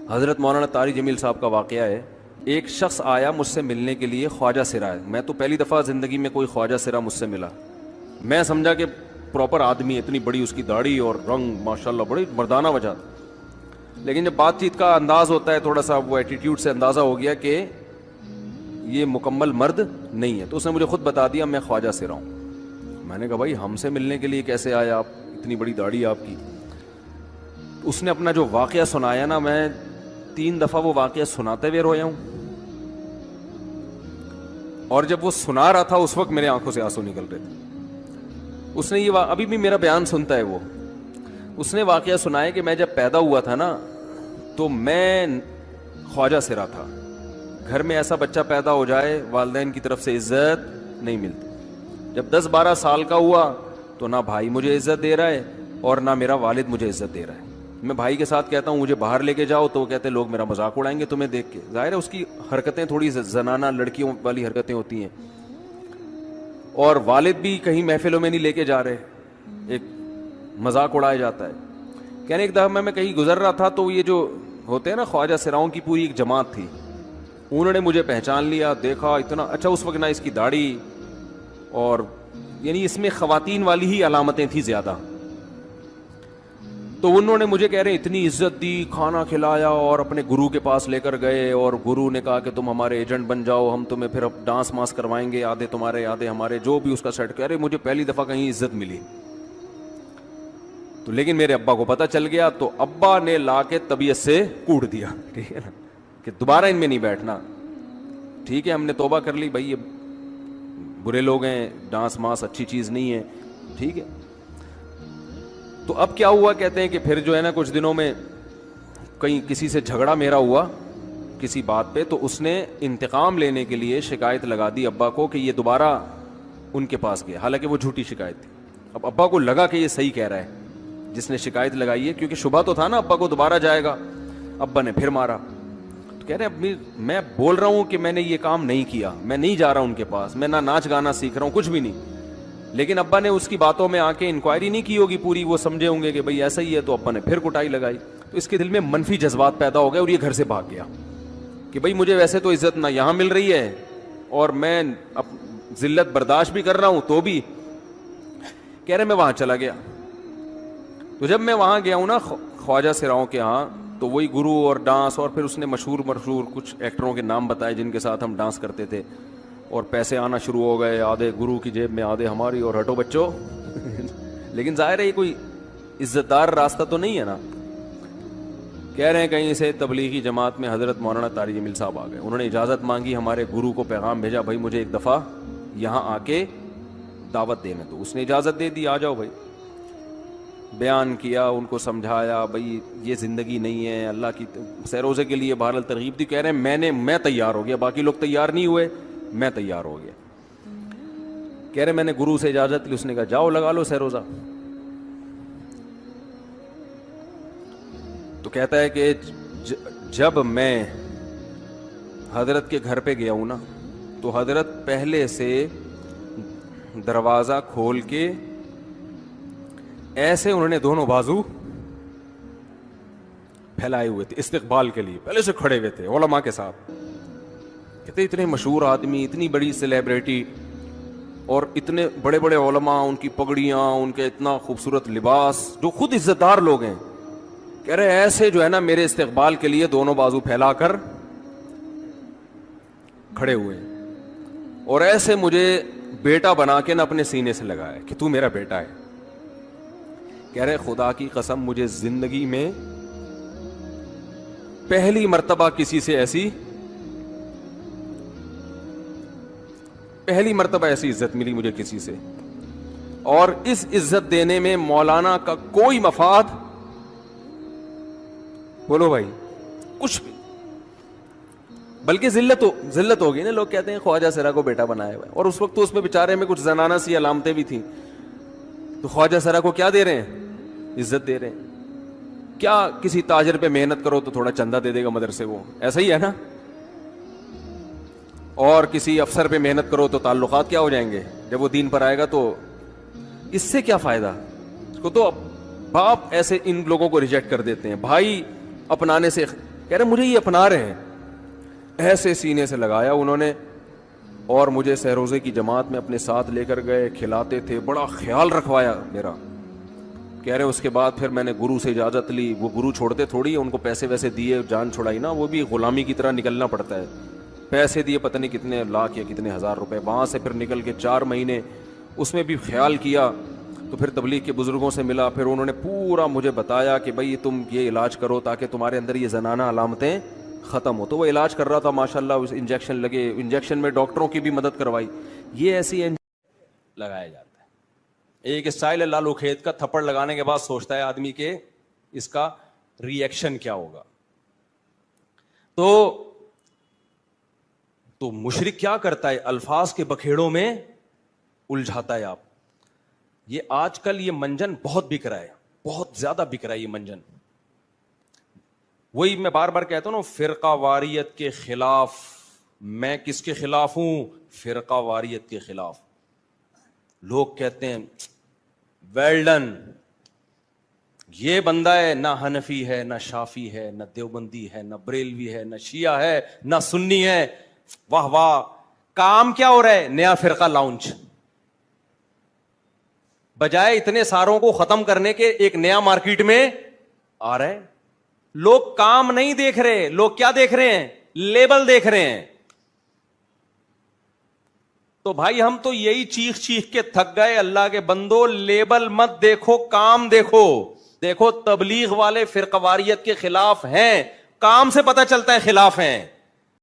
حضرت مولانا طارق جمیل صاحب کا واقعہ ہے. ایک شخص آیا مجھ سے ملنے کے لیے, خواجہ سرا ہے. میں تو پہلی دفعہ زندگی میں کوئی خواجہ سرا مجھ سے ملا. میں سمجھا کہ پراپر آدمی ہے, اتنی بڑی اس کی داڑھی اور رنگ ماشاءاللہ بڑی مردانہ وجہ. لیکن جب بات چیت کا انداز ہوتا ہے تھوڑا سا, وہ ایٹیٹیوڈ سے اندازہ ہو گیا کہ یہ مکمل مرد نہیں ہے. تو اس نے مجھے خود بتا دیا میں خواجہ سرا ہوں. میں نے کہا بھائی ہم سے ملنے کے لیے کیسے آیا آپ, اتنی بڑی داڑھی آپ کی. اس نے اپنا جو واقعہ سنایا نا, میں 3 دفعہ وہ واقعہ سناتے ہوئے رویا ہوں. اور جب وہ سنا رہا تھا اس وقت میرے آنکھوں سے آنسو نکل رہے تھے. اس نے یہ ابھی بھی میرا بیان سنتا ہے وہ. اس نے واقعہ سنایا کہ میں جب پیدا ہوا تھا نا تو میں خواجہ سرا تھا. گھر میں ایسا بچہ پیدا ہو جائے والدین کی طرف سے عزت نہیں ملتی. جب 10-12 سال کا ہوا تو نہ بھائی مجھے عزت دے رہا ہے اور نہ میرا والد مجھے عزت دے رہا ہے. میں بھائی کے ساتھ کہتا ہوں مجھے باہر لے کے جاؤ تو وہ کہتے ہیں لوگ میرا مذاق اڑائیں گے تمہیں دیکھ کے. ظاہر ہے اس کی حرکتیں تھوڑی زنانہ لڑکیوں والی حرکتیں ہوتی ہیں. اور والد بھی کہیں محفلوں میں نہیں لے کے جا رہے, ایک مذاق اڑایا جاتا ہے. کہنے ایک دفعہ میں کہیں گزر رہا تھا تو یہ جو ہوتے ہیں نا خواجہ سراؤں کی پوری ایک جماعت تھی, انہوں نے مجھے پہچان لیا, دیکھا اتنا اچھا. اس وقت نہ اس کی داڑھی اور یعنی اس میں خواتین والی ہی علامتیں تھیں زیادہ. تو انہوں نے مجھے کہہ رہے اتنی عزت دی, کھانا کھلایا اور اپنے گرو کے پاس لے کر گئے. اور گرو نے کہا کہ تم ہمارے ایجنٹ بن جاؤ, ہم تمہیں پھر اب ڈانس ماس کروائیں گے, آدھے تمہارے آدھے ہمارے, جو بھی اس کا سیٹ. کہہ رہے مجھے پہلی دفعہ کہیں عزت ملی. تو لیکن میرے ابا کو پتہ چل گیا تو ابا نے لا کے طبیعت سے کوٹ دیا, ٹھیک ہے نا, کہ دوبارہ ان میں نہیں بیٹھنا. ٹھیک ہے ہم نے توبہ کر لی, بھائی یہ برے لوگ ہیں, ڈانس ماس اچھی چیز نہیں ہے, ٹھیک ہے. تو اب کیا ہوا, کہتے ہیں کہ پھر جو ہے نا کچھ دنوں میں کہیں کسی سے جھگڑا میرا ہوا کسی بات پہ, تو اس نے انتقام لینے کے لیے شکایت لگا دی ابا کو کہ یہ دوبارہ ان کے پاس گیا, حالانکہ وہ جھوٹی شکایت تھی. اب ابا کو لگا کہ یہ صحیح کہہ رہا ہے جس نے شکایت لگائی ہے, کیونکہ شبہ تو تھا نا ابا کو دوبارہ جائے گا. ابا نے پھر مارا. تو کہہ رہے اب میں بول رہا ہوں کہ میں نے یہ کام نہیں کیا, میں نہیں جا رہا ان کے پاس, میں نہ ناچ گانا سیکھ رہا ہوں, کچھ بھی نہیں. لیکن ابا نے اس کی باتوں میں آ کے انکوائری نہیں کی ہوگی پوری, وہ سمجھے ہوں گے کہ بھئی ایسا ہی ہے. تو ابا نے پھر کٹائی لگائی. تو اس کے دل میں منفی جذبات پیدا ہو گئے اور یہ گھر سے بھاگ گیا کہ بھئی مجھے ویسے تو عزت نہ یہاں مل رہی ہے اور میں ذلت برداشت بھی کر رہا ہوں تو بھی. کہہ رہے میں وہاں چلا گیا. تو جب میں وہاں گیا ہوں نا خواجہ سراؤں کے ہاں, تو وہی گرو اور ڈانس, اور پھر اس نے مشہور کچھ ایکٹروں کے نام بتائے جن کے ساتھ ہم ڈانس کرتے تھے, اور پیسے آنا شروع ہو گئے, آدھے گرو کی جیب میں آدھے ہماری, اور ہٹو بچوں. لیکن ظاہر ہے یہ کوئی عزت دار راستہ تو نہیں ہے نا. کہہ رہے ہیں کہیں سے تبلیغی جماعت میں حضرت مولانا طارق جمیل صاحب آ گئے, انہوں نے اجازت مانگی, ہمارے گرو کو پیغام بھیجا بھائی مجھے ایک دفعہ یہاں آ کے دعوت دینے دو. اس نے اجازت دے دی, آ جاؤ بھائی. بیان کیا, ان کو سمجھایا بھائی یہ زندگی نہیں ہے, اللہ کی سیروزے کے لیے بہرحال ترغیب دی. کہہ رہے ہیں میں تیار ہو گیا, باقی لوگ تیار نہیں ہوئے, میں تیار ہو گیا. کہہ رہے میں نے گرو سے اجازت لی, اس نے کہا جاؤ لگا لو سیروزہ. تو کہتا ہے کہ جب میں حضرت کے گھر پہ گیا ہوں نا تو حضرت پہلے سے دروازہ کھول کے ایسے انہوں نے دونوں بازو پھیلائے ہوئے تھے استقبال کے لیے, پہلے سے کھڑے ہوئے تھے علماء کے ساتھ. کہتے اتنے مشہور آدمی, اتنی بڑی سیلیبریٹی, اور اتنے بڑے بڑے علماء, ان کی پگڑیاں, ان کے اتنا خوبصورت لباس, جو خود عزت دار لوگ ہیں. کہہ رہے ایسے جو ہے نا میرے استقبال کے لیے دونوں بازو پھیلا کر کھڑے ہوئے, اور ایسے مجھے بیٹا بنا کے نہ اپنے سینے سے لگایا کہ تو میرا بیٹا ہے. کہہ رہے خدا کی قسم مجھے زندگی میں پہلی مرتبہ کسی سے پہلی مرتبہ ایسی عزت ملی مجھے کسی سے, اور اس عزت دینے میں مولانا کا کوئی مفاد, بولو بھائی, کچھ بھی, بلکہ ذلت ہوگی نا. لوگ کہتے ہیں خواجہ سرا کو بیٹا بنایا ہوا ہے, اور اس وقت تو اس میں بیچارے میں کچھ زنانہ سی علامتیں بھی تھیں. تو خواجہ سرا کو کیا دے رہے ہیں, عزت دے رہے ہیں. کیا کسی تاجر پہ محنت کرو تو تھوڑا چندہ دے دے گا مدرسے, وہ ایسا ہی ہے نا. اور کسی افسر پہ محنت کرو تو تعلقات کیا ہو جائیں گے, جب وہ دین پر آئے گا تو اس سے کیا فائدہ. اس کو تو باپ ایسے ان لوگوں کو ریجیکٹ کر دیتے ہیں, بھائی اپنانے سے کہہ رہے مجھے یہ اپنا رہے ہیں. ایسے سینے سے لگایا انہوں نے اور مجھے سہروزے کی جماعت میں اپنے ساتھ لے کر گئے, کھلاتے تھے, بڑا خیال رکھوایا میرا. کہہ رہے اس کے بعد پھر میں نے گرو سے اجازت لی. وہ گرو چھوڑتے تھوڑی, ان کو پیسے ویسے دیے, جان چھڑائی نا, وہ بھی غلامی کی طرح نکلنا پڑتا ہے. پیسے دیے پتہ نہیں کتنے لاکھ یا کتنے ہزار روپے. وہاں سے پھر نکل کے 4 مہینے اس میں بھی خیال کیا. تو پھر تبلیغ کے بزرگوں سے ملا, پھر انہوں نے پورا مجھے بتایا کہ بھائی تم یہ علاج کرو تاکہ تمہارے اندر یہ زنانہ علامتیں ختم ہو. تو وہ علاج کر رہا تھا ماشاءاللہ, انجیکشن لگے, انجیکشن میں ڈاکٹروں کی بھی مدد کروائی. یہ ایسی لگایا جاتا ہے. ایک اسٹائل ہے لالو کھیت کا, تھپڑ لگانے کے بعد سوچتا ہے آدمی کہ اس کا ری ایکشن کیا ہوگا. تو مشرک کیا کرتا ہے, الفاظ کے بکھیڑوں میں الجھاتا ہے. آپ یہ آج کل یہ منجن بہت بک رہا ہے, بہت زیادہ بک رہا ہے یہ منجن. وہی میں بار بار کہتا ہوں نا, فرقہ واریت کے خلاف. میں کس کے خلاف ہوں؟ فرقہ واریت کے خلاف. لوگ کہتے ہیں ویل ڈن, یہ بندہ ہے نہ حنفی ہے نہ شافی ہے نہ دیوبندی ہے نہ بریلوی ہے نہ شیعہ ہے نہ سنی ہے. واہ واہ, کام کیا ہو رہا ہے؟ نیا فرقہ لانچ. بجائے اتنے ساروں کو ختم کرنے کے ایک نیا مارکیٹ میں آ رہا ہے. لوگ کام نہیں دیکھ رہے, لوگ کیا دیکھ رہے ہیں؟ لیبل دیکھ رہے ہیں. تو بھائی ہم تو یہی چیخ چیخ کے تھک گئے, اللہ کے بندو لیبل مت دیکھو, کام دیکھو. دیکھو تبلیغ والے فرقہ واریت کے خلاف ہیں, کام سے پتہ چلتا ہے خلاف ہیں.